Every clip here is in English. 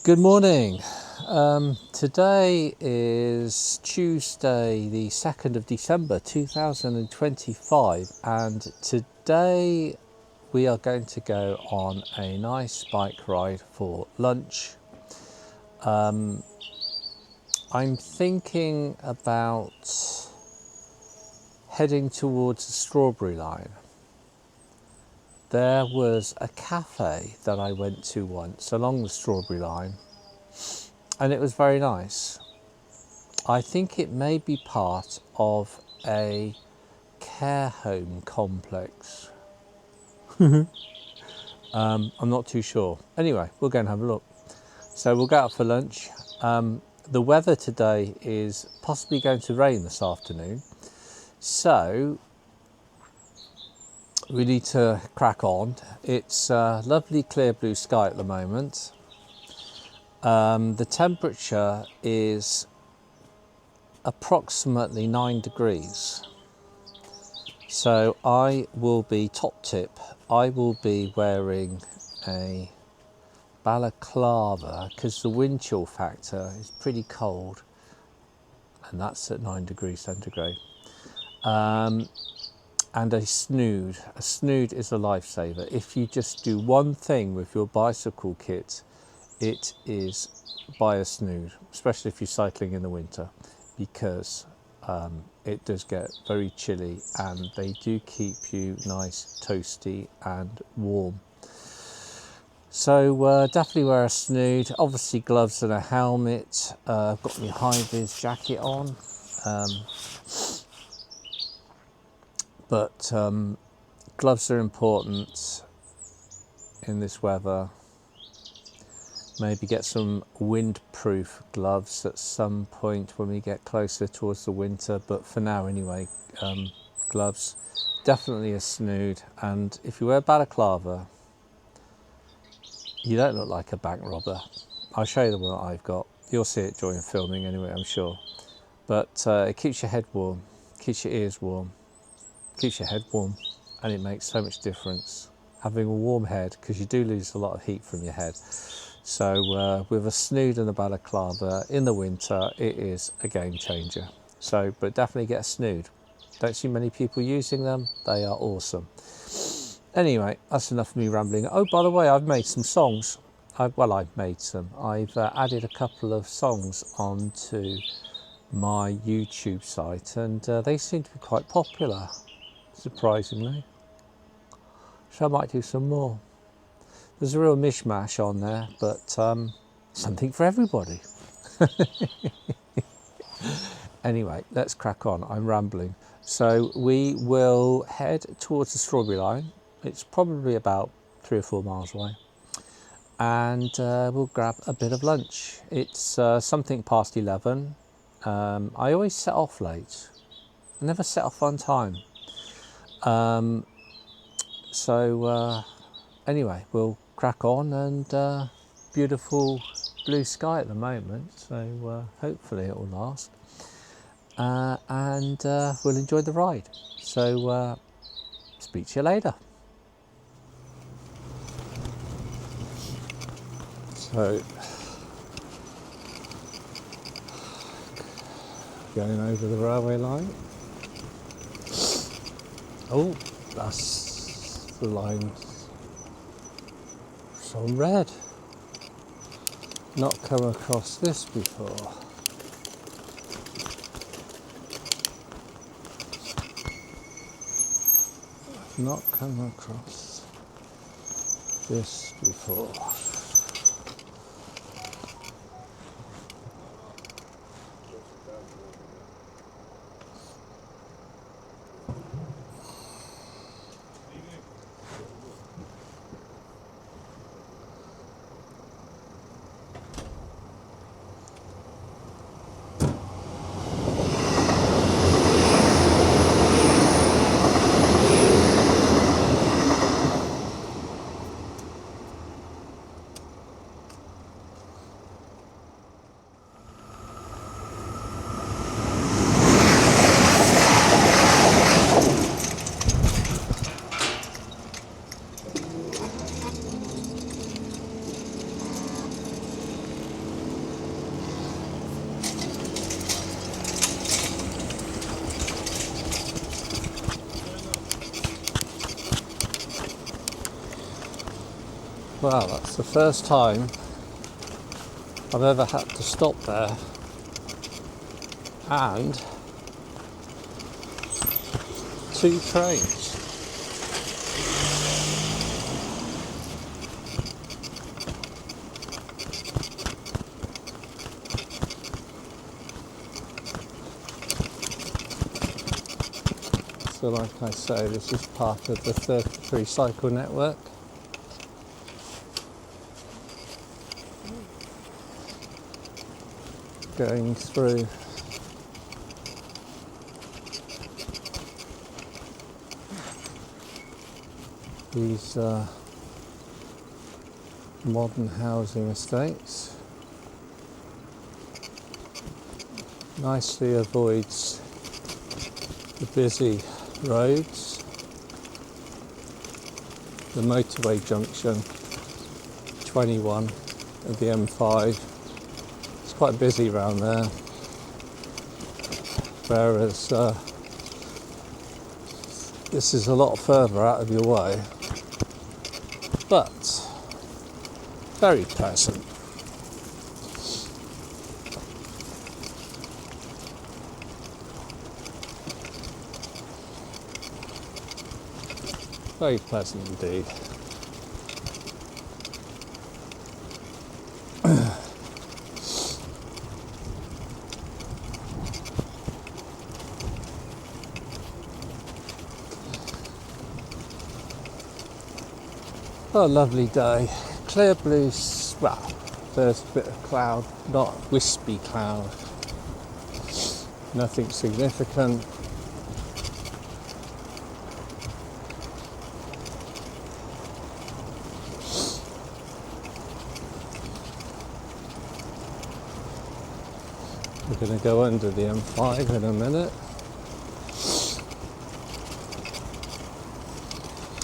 Good morning. Today is Tuesday, the 2nd of December 2025, and today we are going to go on a nice bike ride for lunch. I'm thinking about heading towards the Strawberry Line. There was a cafe that I went to once along the Strawberry Line, and it was very nice. I think it may be part of a care home complex. I'm not too sure. Anyway, we'll go and have a look. So we'll go out for lunch. The weather today is possibly going to rain this afternoon, so we need to crack on. It's lovely clear blue sky at the moment. The temperature is approximately 9 degrees. So I will be top tip. I will be wearing a balaclava because the wind chill factor is pretty cold, and that's at 9 degrees centigrade. And a Snood. A Snood is a lifesaver. If you just do one thing with your bicycle kit, it is buy a Snood, especially if you're cycling in the winter, because it does get very chilly and they do keep you nice, toasty and warm. So definitely wear a Snood, obviously gloves and a helmet. I've got my high-vis jacket on. But gloves are important in this weather. Maybe get some windproof gloves at some point when we get closer towards the winter, but for now anyway, gloves, definitely a Snood. And if you wear balaclava, you don't look like a bank robber. I'll show you the one that I've got. You'll see it during filming anyway, I'm sure. But it keeps your head warm, keeps your ears warm, keeps your head warm, and it makes so much difference having a warm head, because you do lose a lot of heat from your head. So with a Snood and a balaclava in the winter, it is a game changer. So, but definitely get a Snood. Don't see many people using them. They are awesome. Anyway, that's enough of me rambling. Oh, by the way, I've made some songs. I've made some. I've added a couple of songs onto my YouTube site, and they seem to be quite popular, surprisingly. So I might do some more. There's a real mishmash on there, but something for everybody. Anyway, let's crack on. I'm rambling. So we will head towards the Strawberry Line. It's probably about 3 or 4 miles away. And we'll grab a bit of lunch. It's something past 11. I always set off late. I never set off on time. Anyway, we'll crack on, and beautiful blue sky at the moment, so hopefully it will last, and we'll enjoy the ride. So speak to you later. So going over the railway line. Oh, that's the line. It's on red. Not come across this before. I've not come across this before. Well, that's the first time I've ever had to stop there and 2 trains. So like I say, this is part of the 33 cycle network. Going through these modern housing estates. Nicely avoids the busy roads, the motorway junction 21 of the M5. It's quite busy around there, whereas this is a lot further out of your way, but very pleasant. Very pleasant indeed. Oh, lovely day. Clear blue, well, there's a bit of cloud, not wispy cloud. Nothing significant. We're going to go under the M5 in a minute.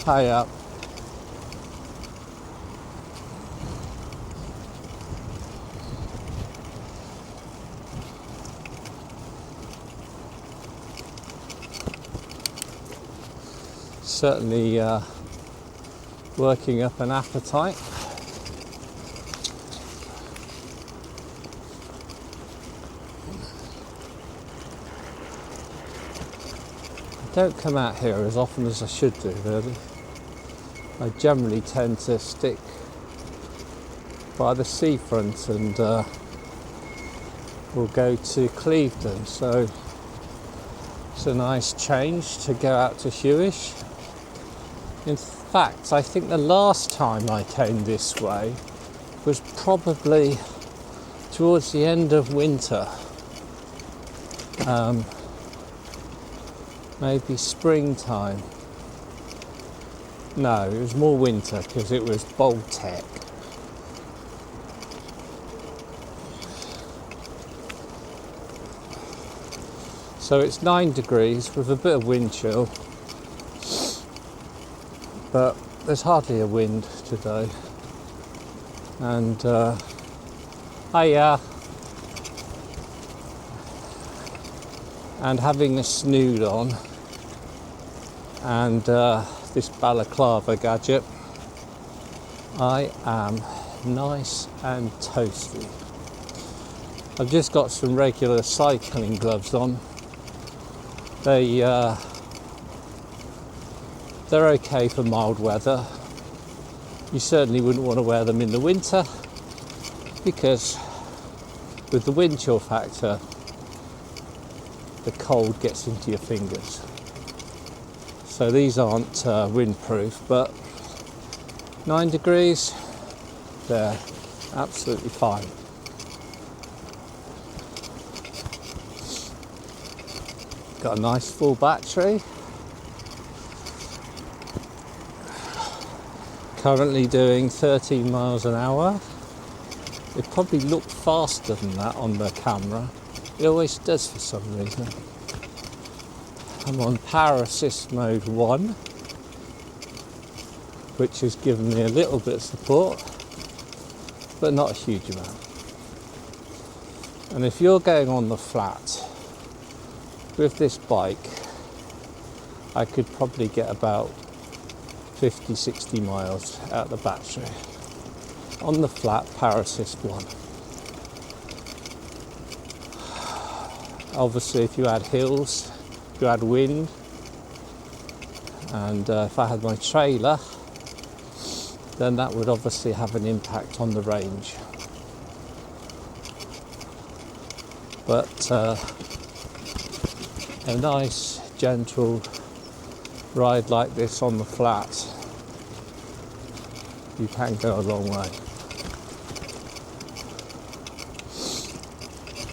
High up. Certainly working up an appetite. I don't come out here as often as I should do, really. I generally tend to stick by the seafront and we'll go to Clevedon, so it's a nice change to go out to Hewish. In fact, I think the last time I came this way was probably towards the end of winter. Maybe springtime. No, it was more winter because it was Baltec. So it's 9 degrees with a bit of wind chill, but there's hardly a wind today. And hiya. And having a Snood on and this Balaclava gadget, I am nice and toasty. I've just got some regular cycling gloves on. They're okay for mild weather. You certainly wouldn't want to wear them in the winter because with the wind chill factor, the cold gets into your fingers. So these aren't windproof, but 9 degrees, they're absolutely fine. Got a nice full battery. Currently doing 13 miles an hour. It probably looked faster than that on the camera. It always does for some reason. I'm on power assist mode 1, which has given me a little bit of support, but not a huge amount. And if you're going on the flat with this bike, I could probably get about 50-60 miles out of the battery. on the flat power assist one. Obviously if you had hills, if you had wind, and if I had my trailer, then that would obviously have an impact on the range. But a nice gentle ride like this on the flat, you can go a long way.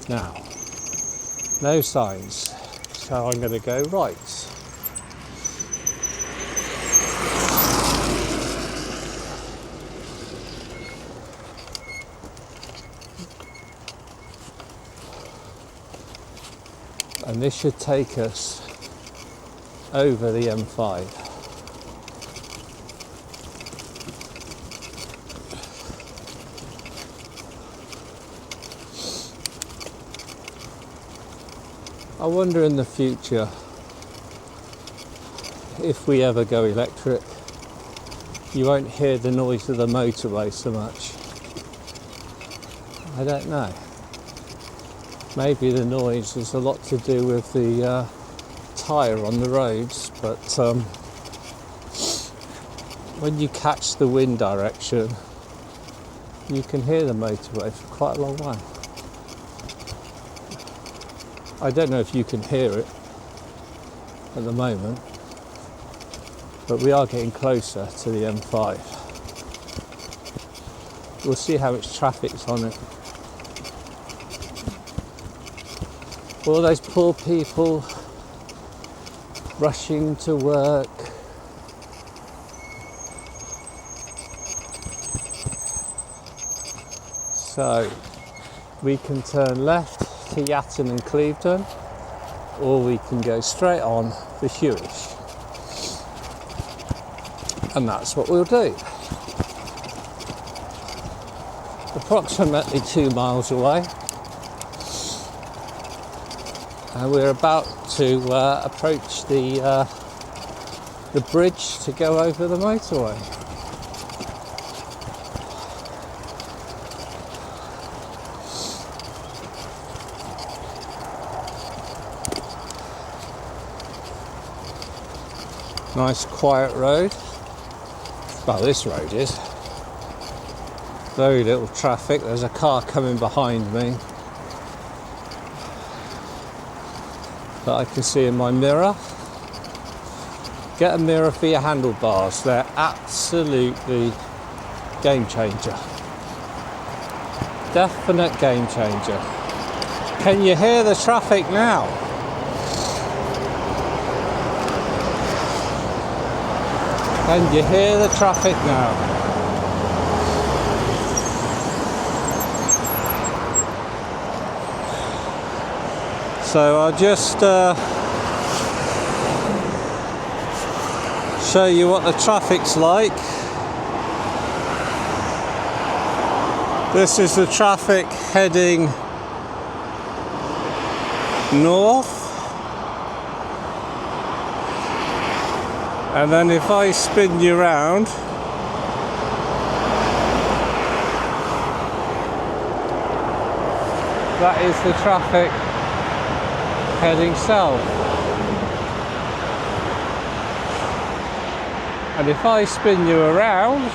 Now, no signs, so I'm going to go right. And this should take us over the M5. I wonder in the future if we ever go electric, you won't hear the noise of the motorway so much. I don't know. Maybe the noise is a lot to do with the tyre on the roads, but when you catch the wind direction, you can hear the motorway for quite a long way. I don't know if you can hear it at the moment, but we are getting closer to the M5. We'll see how much traffic's on it. All those poor people rushing to work. So we can turn left to Yatton and Clevedon, or we can go straight on for Hewish. And that's what we'll do. Approximately 2 miles away. And we're about to approach the bridge to go over the motorway. Nice quiet road. Well, this road is. Very little traffic. There's a car coming behind me that I can see in my mirror. Get a mirror for your handlebars. They're absolutely game changer. Definite game changer. Can you hear the traffic now? Can you hear the traffic now? So I'll just show you what the traffic's like. This is the traffic heading north. And then if I spin you around, that is the traffic heading south. And if I spin you around,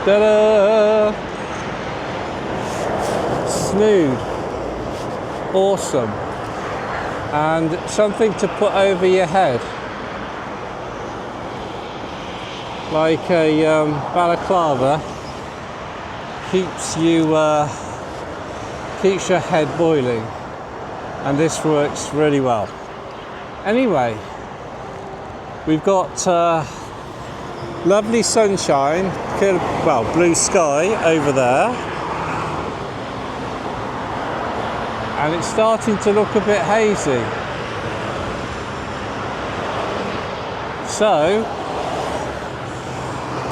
ta-da! Snood. Awesome. And something to put over your head, like a balaclava, keeps your head boiling, and this works really well. Anyway, we've got lovely sunshine, well, blue sky over there. And it's starting to look a bit hazy. So,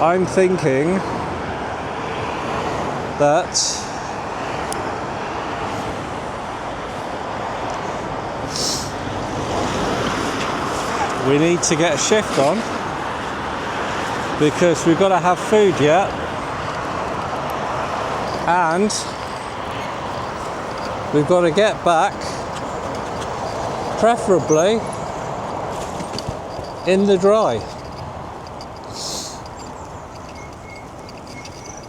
I'm thinking that we need to get a shift on because we've got to have food yet, and we've got to get back, preferably in the dry.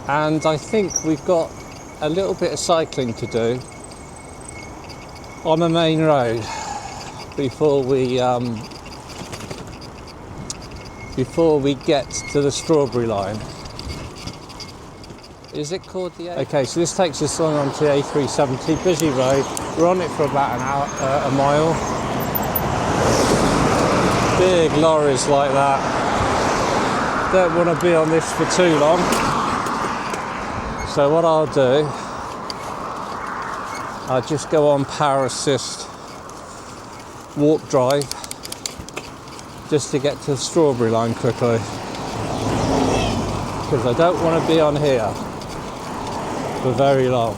And I think we've got a little bit of cycling to do on the main road before we get to the strawberry line. Is it called the A? Okay, so this takes us on to the A370, busy road. We're on it for about an hour, a mile. Big lorries like that. Don't want to be on this for too long. So what I'll do, I'll just go on power assist walk drive just to get to the strawberry line quickly, because I don't want to be on here for very long.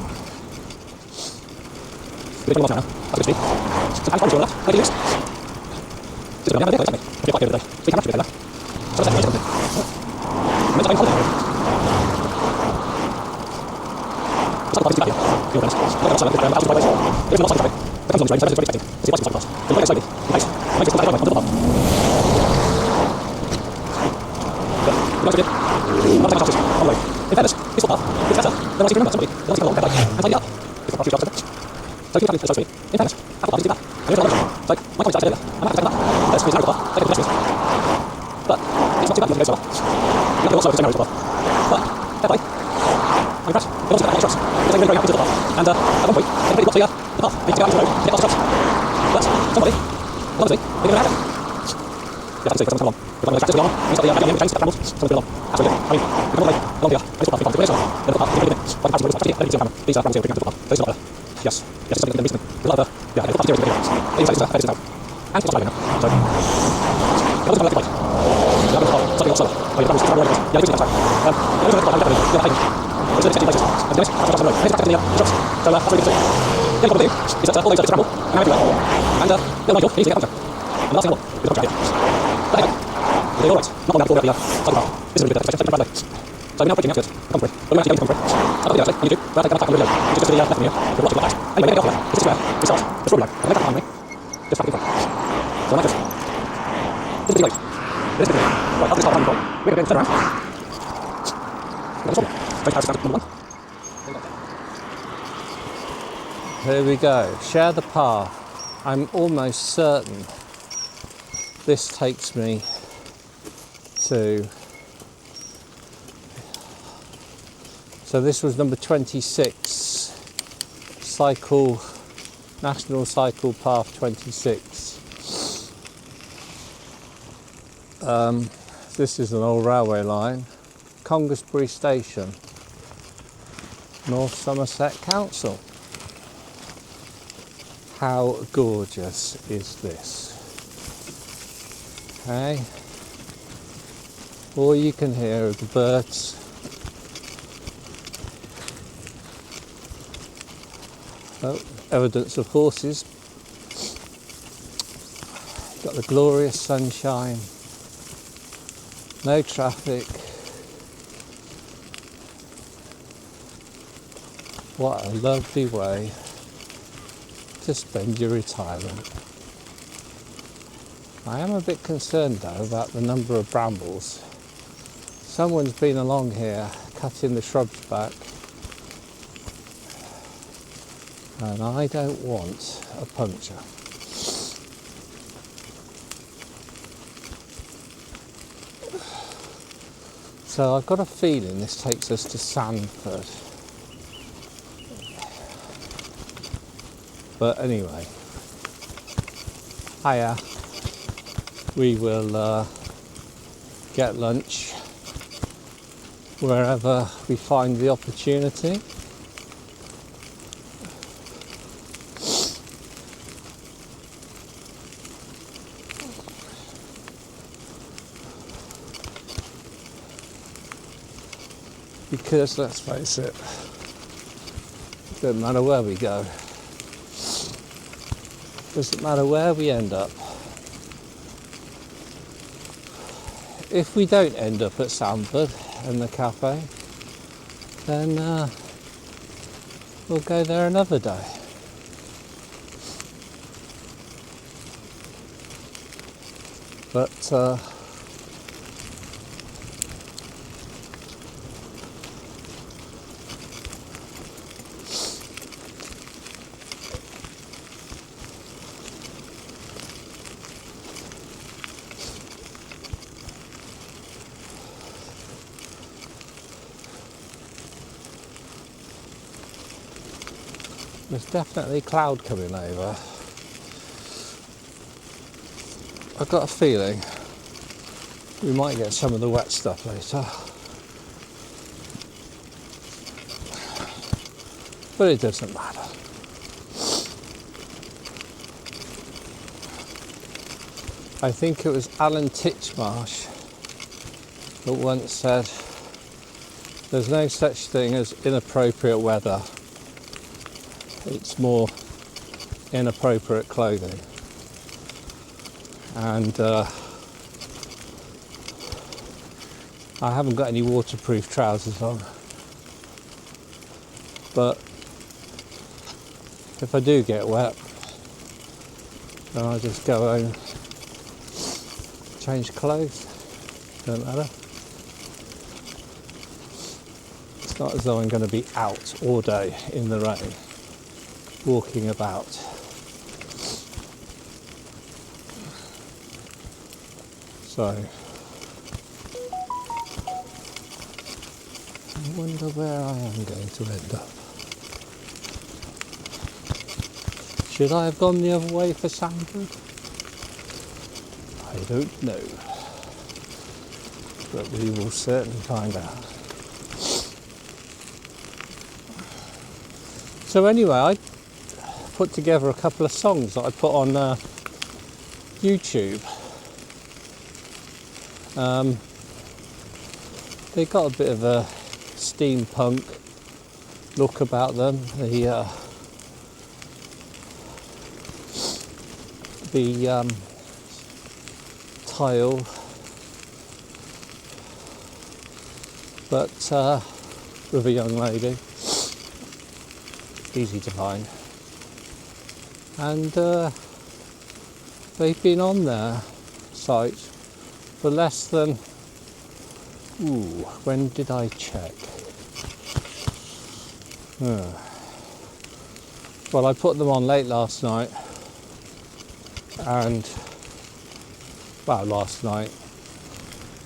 Here we go, share the path. I'm almost certain this takes me to, so this was number 26, cycle, National Cycle Path 26. This is an old railway line, Congresbury Station, North Somerset Council. How gorgeous is this? Okay, all you can hear are the birds. Oh, evidence of horses. Got the glorious sunshine, no traffic. What a lovely way to spend your retirement. I am a bit concerned though about the number of brambles. Someone's been along here cutting the shrubs back, and I don't want a puncture. So I've got a feeling this takes us to Sandford. But anyway, hiya. We will get lunch wherever we find the opportunity. Because let's face it, doesn't matter where we go. Doesn't matter where we end up. if we don't end up at Sandford and the cafe, then we'll go there another day. But there's definitely cloud coming over. I've got a feeling we might get some of the wet stuff later. But it doesn't matter. I think it was Alan Titchmarsh that once said, there's no such thing as inappropriate weather. It's more inappropriate clothing. And I haven't got any waterproof trousers on, but if I do get wet, then I'll just go home, change clothes, don't matter. It's not as though I'm going to be out all day in the rain, walking about. So, I wonder where I am going to end up. Should I have gone the other way for Sandford? I don't know. But we will certainly find out. So anyway, I put together a couple of songs that I put on YouTube. They got a bit of a steampunk look about them. The tile, but with a young lady, easy to find, and they've been on their site for less than, when did I check? Well, I put them on late last night, and last night,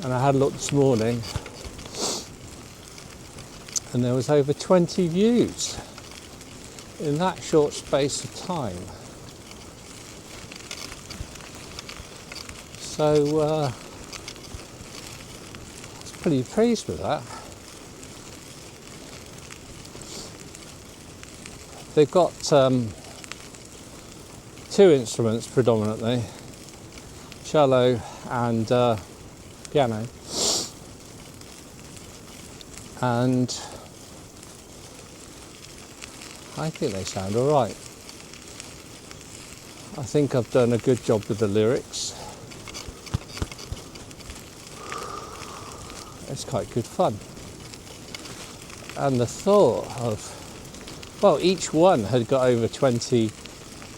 and I had a look this morning, and there was over 20 views in that short space of time. So I was pretty pleased with that. They've got two instruments predominantly, cello and piano, and I think they sound alright. I think I've done a good job with the lyrics. It's quite good fun. And the thought of, well, each one had got over 20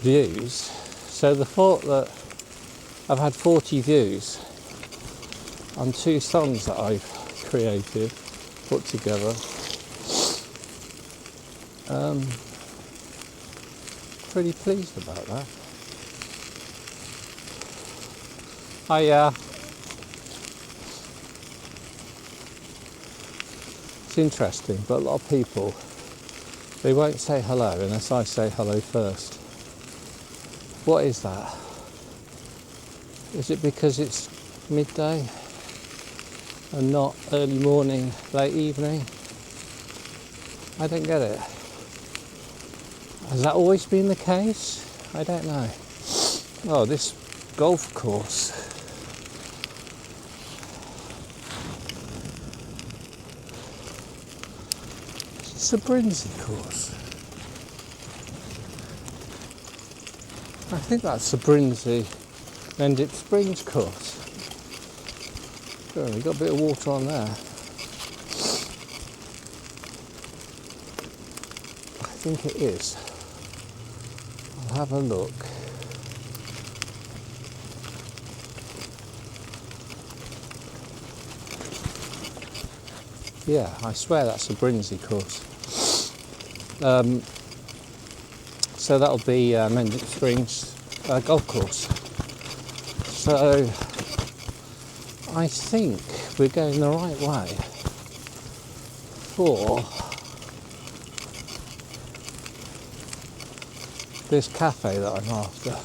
views, so the thought that I've had 40 views on two songs that I've created, put together, pretty pleased about that. It's interesting, but a lot of people, they won't say hello unless I say hello first. What is that? Is it because it's midday and not early morning, late evening? I don't get it. Has that always been the case? I don't know. Oh, this golf course. It's a Brinsey course. I think that's the Brinsey Mendip Springs course. Oh, we've got a bit of water on there. I think it is. I'll have a look. Yeah, I swear that's a Brinsey course. So that'll be Mendip Springs golf course. So I think we're going the right way for this cafe that I'm after.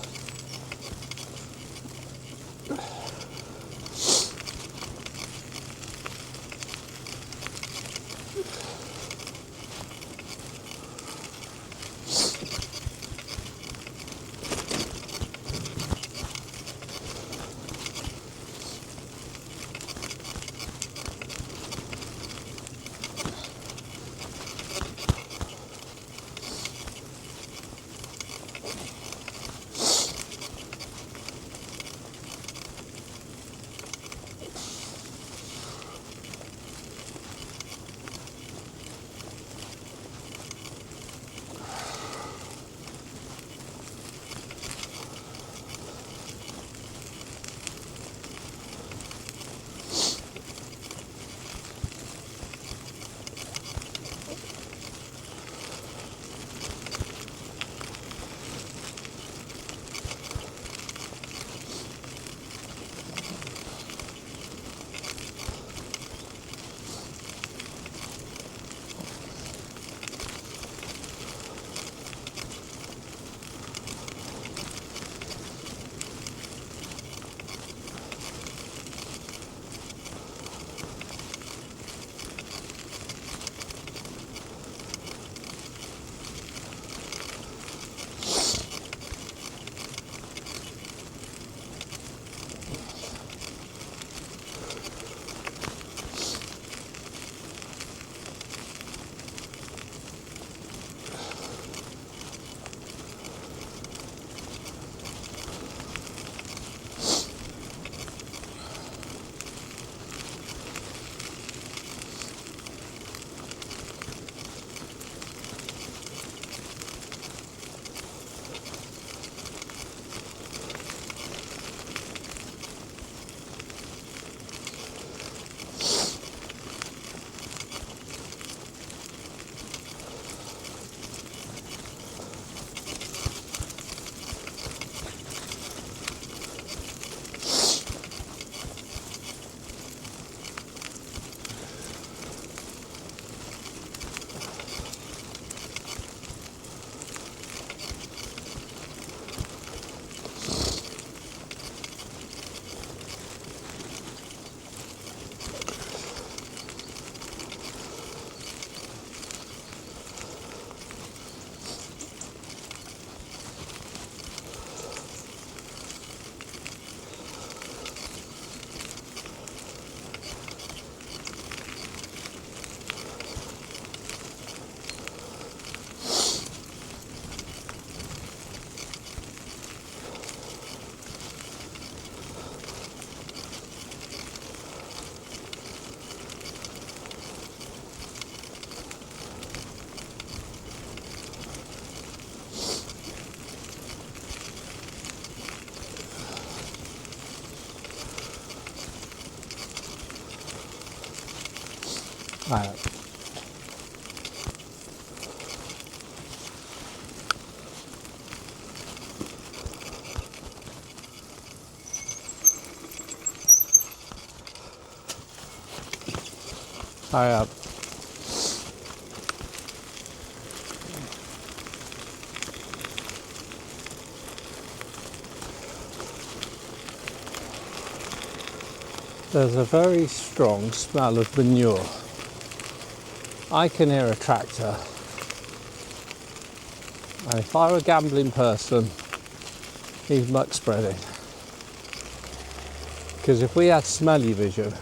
Right. Hurry up. There's a very strong smell of manure. I can hear a tractor, and if I were a gambling person, he's muck spreading. Because if we had smelly vision,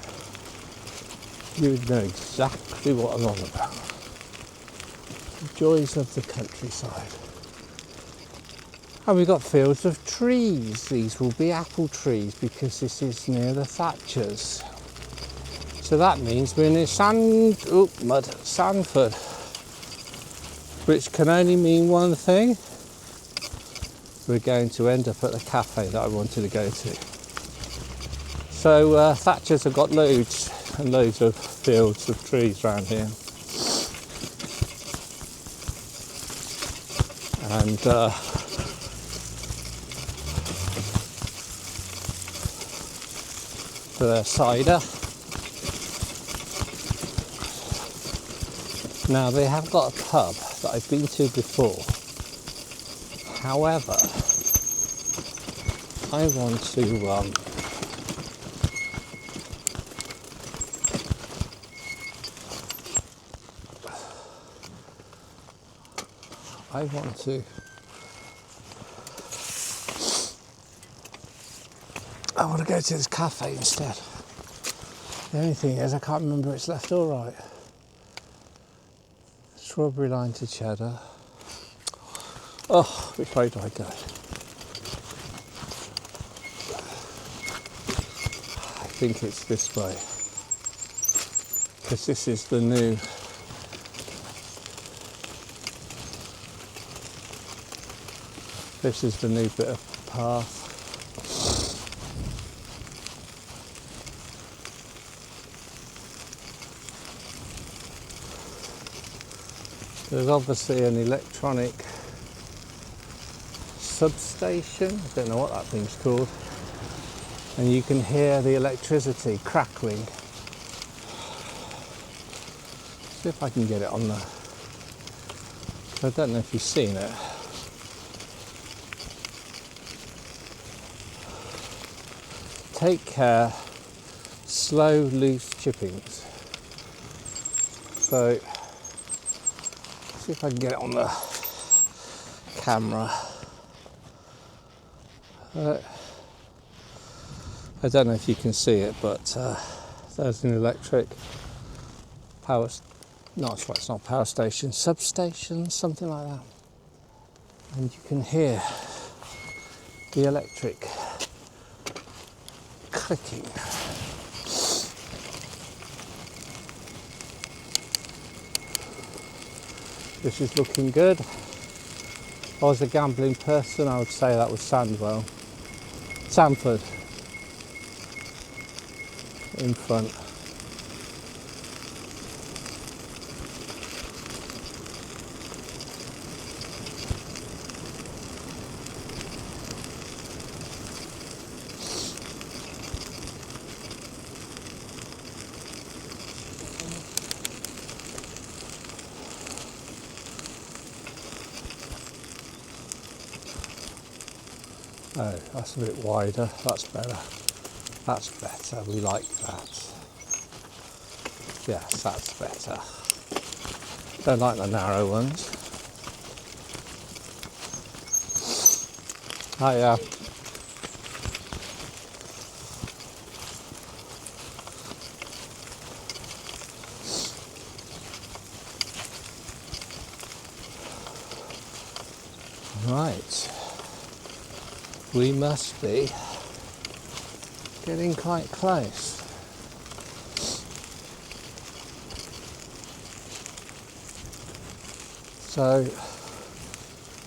you would know exactly what I'm on about. The joys of the countryside. And we've got fields of trees. These will be apple trees because this is near the Thatchers. So that means we're near Sandford, which can only mean one thing. We're going to end up at the cafe that I wanted to go to. So Thatchers have got loads and loads of fields of trees around here. And for their cider. Now they have got a pub that I've been to before. However, I want to go to this cafe instead. The only thing is I can't remember it's left or right. Strawberry line to cheddar. Oh, which way do I go? I think it's this way. Because this is the new bit of path. There's obviously an electronic substation, I don't know what that thing's called, and you can hear the electricity crackling. See if I can get it on the... I don't know if you've seen it. Take care, slow loose chippings. So, see if I can get it on the camera. I don't know if you can see it, but there's an electric power, it's not power station, substation, something like that. And you can hear the electric clicking. This is looking good. If I was a gambling person, I would say that was Sandford in front. Oh, that's a bit wider, that's better. That's better, we like that. Yes, that's better. Don't like the narrow ones. Hiya. Right. We must be getting quite close. So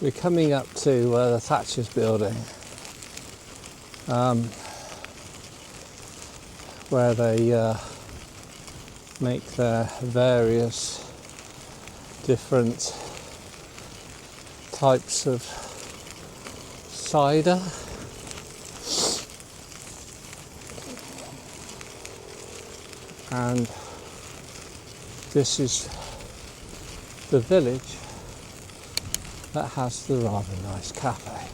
we're coming up to the Thatchers building, where they make their various different types of cider. And this is the village that has the rather nice cafe.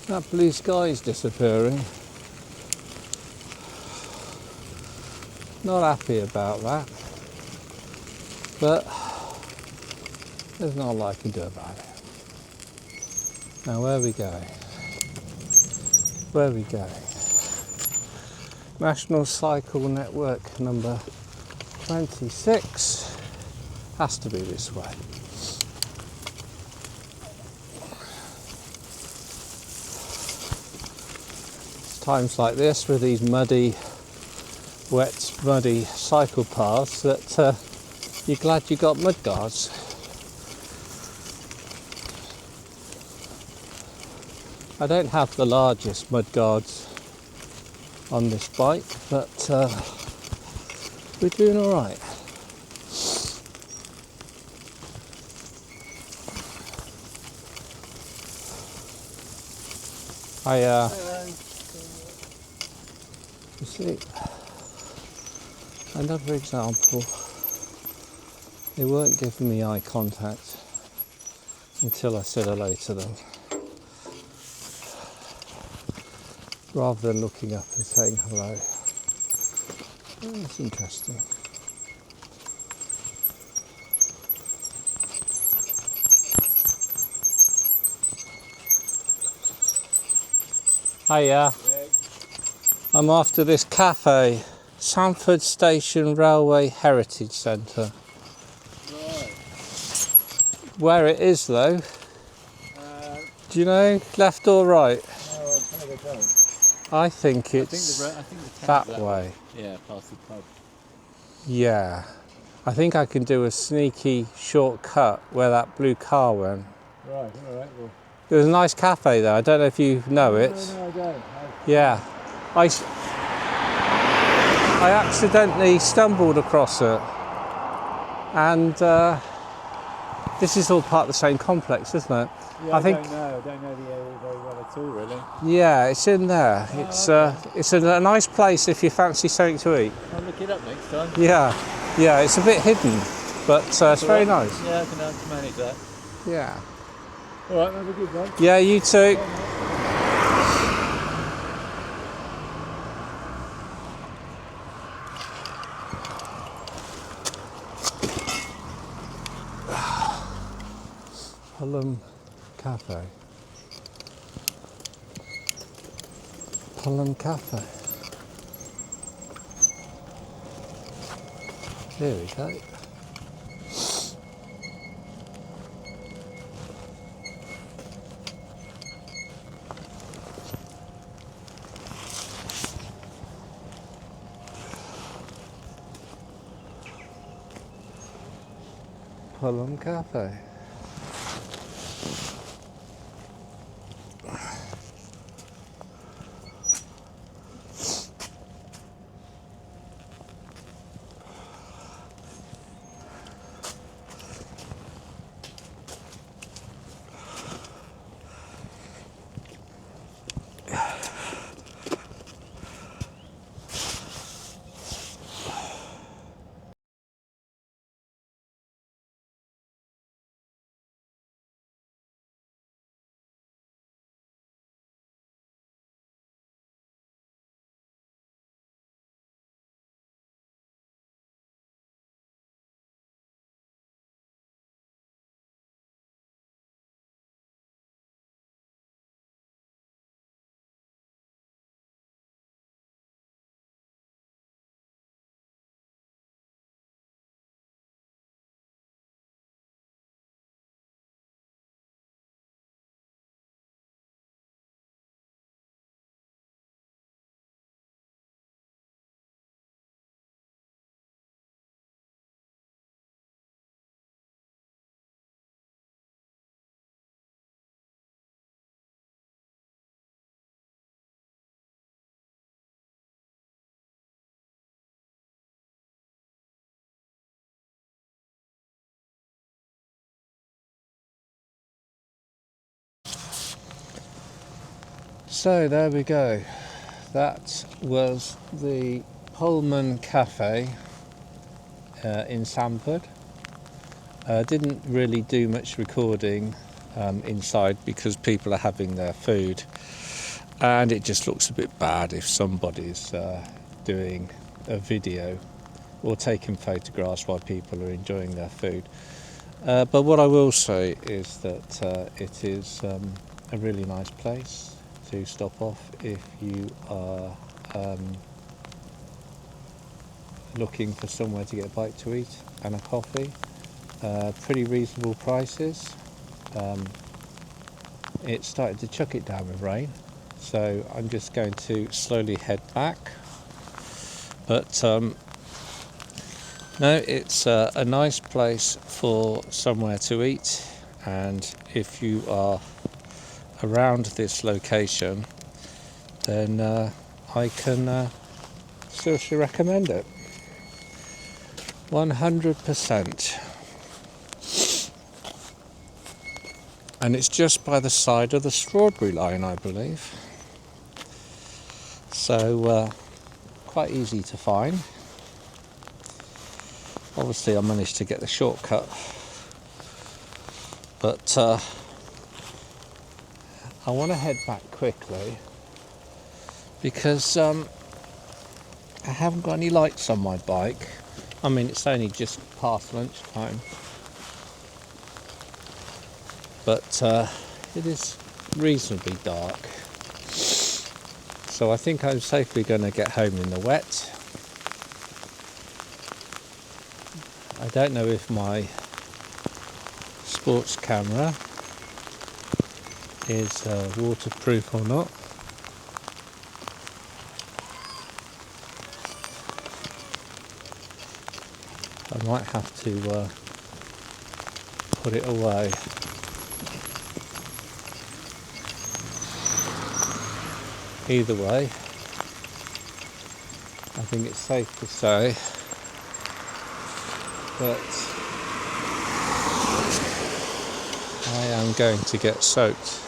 That blue sky is disappearing. Not happy about that, but there's not a lot I can do about it. Now where are we going? Where are we going? National Cycle Network number 26. Has to be this way. times like this with these muddy, wet, muddy cycle paths that you're glad you got mud guards. I don't have the largest mud guards on this bike, but we're doing all right. You see, another example. They weren't giving me eye contact until I said hello to them, rather than looking up and saying hello. Oh, that's interesting. Hiya. I'm after this cafe, Sandford Station Railway Heritage Centre. Right. Where it is though? Do you know, left or right? No, I don't. I think it's I think the that town's way. Yeah, past the pub. Yeah. I think I can do a sneaky shortcut where that blue car went. Right, alright. Well, There's a nice cafe there, I don't know if you know it. No, I don't. Yeah. I accidentally stumbled across it, and this is all part of the same complex, isn't it? Yeah, I think. I don't know the area very well at all, really. Yeah, it's in there. Oh, It's okay. it's a nice place if you fancy something to eat. I'll look it up next time. Yeah, it's a bit hidden, but it's very nice. Yeah, I can manage that. Yeah. Alright, have a good one. Yeah, you too. Pullman Cafe. Pullman Cafe. There we go. Pullman Cafe. So there we go. That was the Pullman Cafe in Sandford. Didn't really do much recording inside because people are having their food, and it just looks a bit bad if somebody's doing a video or taking photographs while people are enjoying their food. But what I will say is that it is a really nice place to stop off if you are looking for somewhere to get a bite to eat and a coffee. Pretty reasonable prices. It started to chuck it down with rain, So I'm just going to slowly head back. But no, it's a nice place for somewhere to eat, and if you are around this location, then I can seriously recommend it. 100%. And it's just by the side of the Strawberry line, I believe. So quite easy to find. Obviously I managed to get the shortcut, but I want to head back quickly because I haven't got any lights on my bike. I mean, it's only just past lunchtime, but it is reasonably dark, so I think I'm safely going to get home in the wet. I don't know if my sports camera is waterproof or not. I might have to put it away. Either way, I think it's safe to say that I am going to get soaked.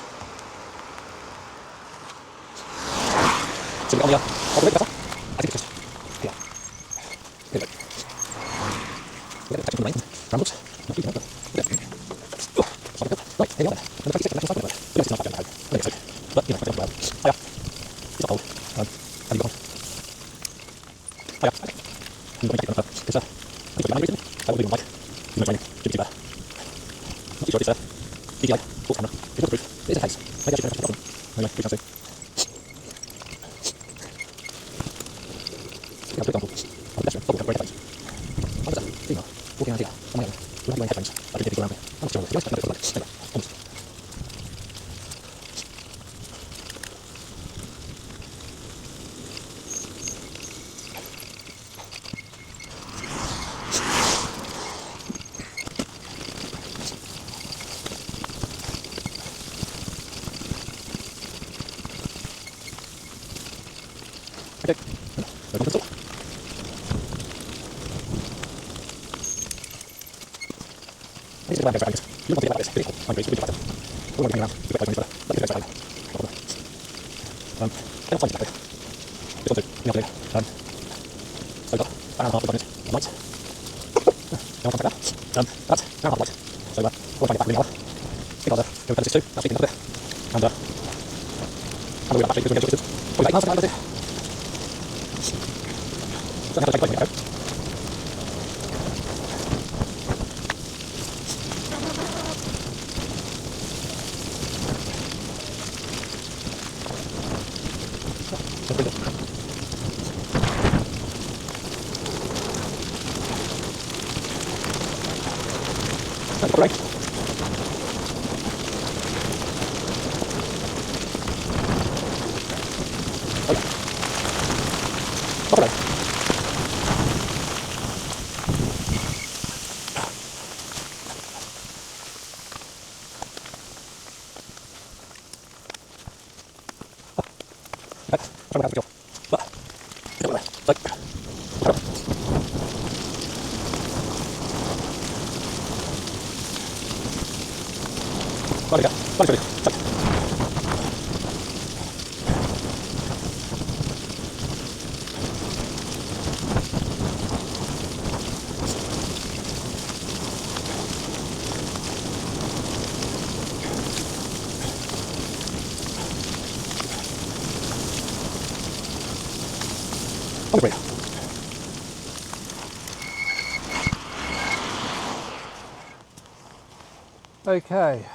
Okay,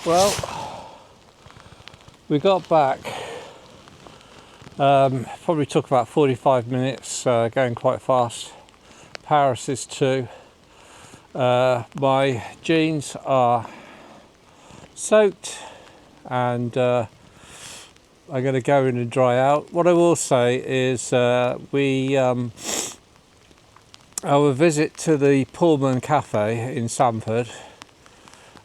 well, we got back, probably took about 45 minutes, going quite fast. Paris is too. My jeans are soaked, and I'm going to go in and dry out. What I will say is our visit to the Pullman Cafe in Sandford,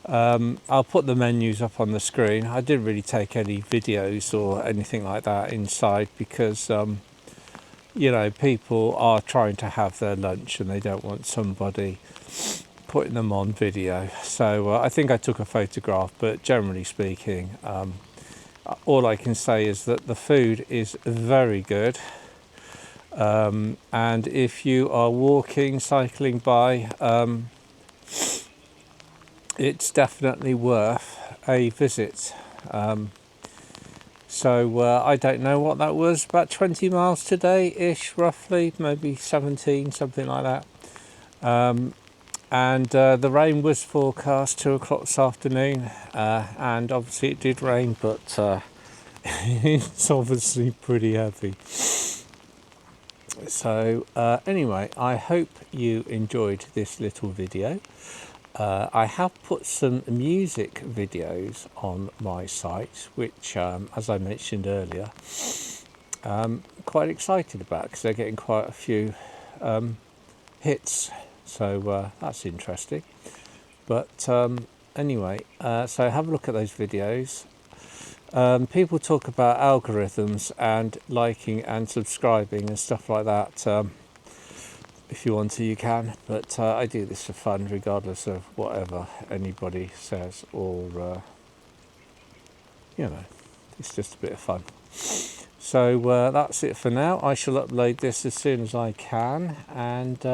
I'll put the menus up on the screen. I didn't really take any videos or anything like that inside because you know, people are trying to have their lunch and they don't want somebody putting them on video. So I think I took a photograph, but generally speaking, all I can say is that the food is very good. And if you are walking, cycling by, it's definitely worth a visit. So I don't know what that was, about 20 miles today-ish, roughly, maybe 17, something like that. And the rain was forecast 2 o'clock this afternoon, and obviously it did rain, but it's obviously pretty heavy. So anyway, I hope you enjoyed this little video. I have put some music videos on my site, which, as I mentioned earlier, I'm quite excited about because they're getting quite a few hits. So that's interesting. But anyway, so have a look at those videos. People talk about algorithms and liking and subscribing and stuff like that. If you want to, you can, but I do this for fun regardless of whatever anybody says, or you know, it's just a bit of fun. So that's it for now. I shall upload this as soon as I can, and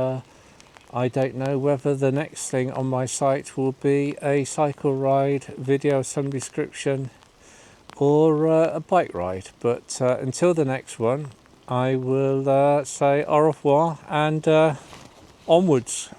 I don't know whether the next thing on my site will be a cycle ride video of some description or a bike ride, but until the next one, I will say au revoir and onwards.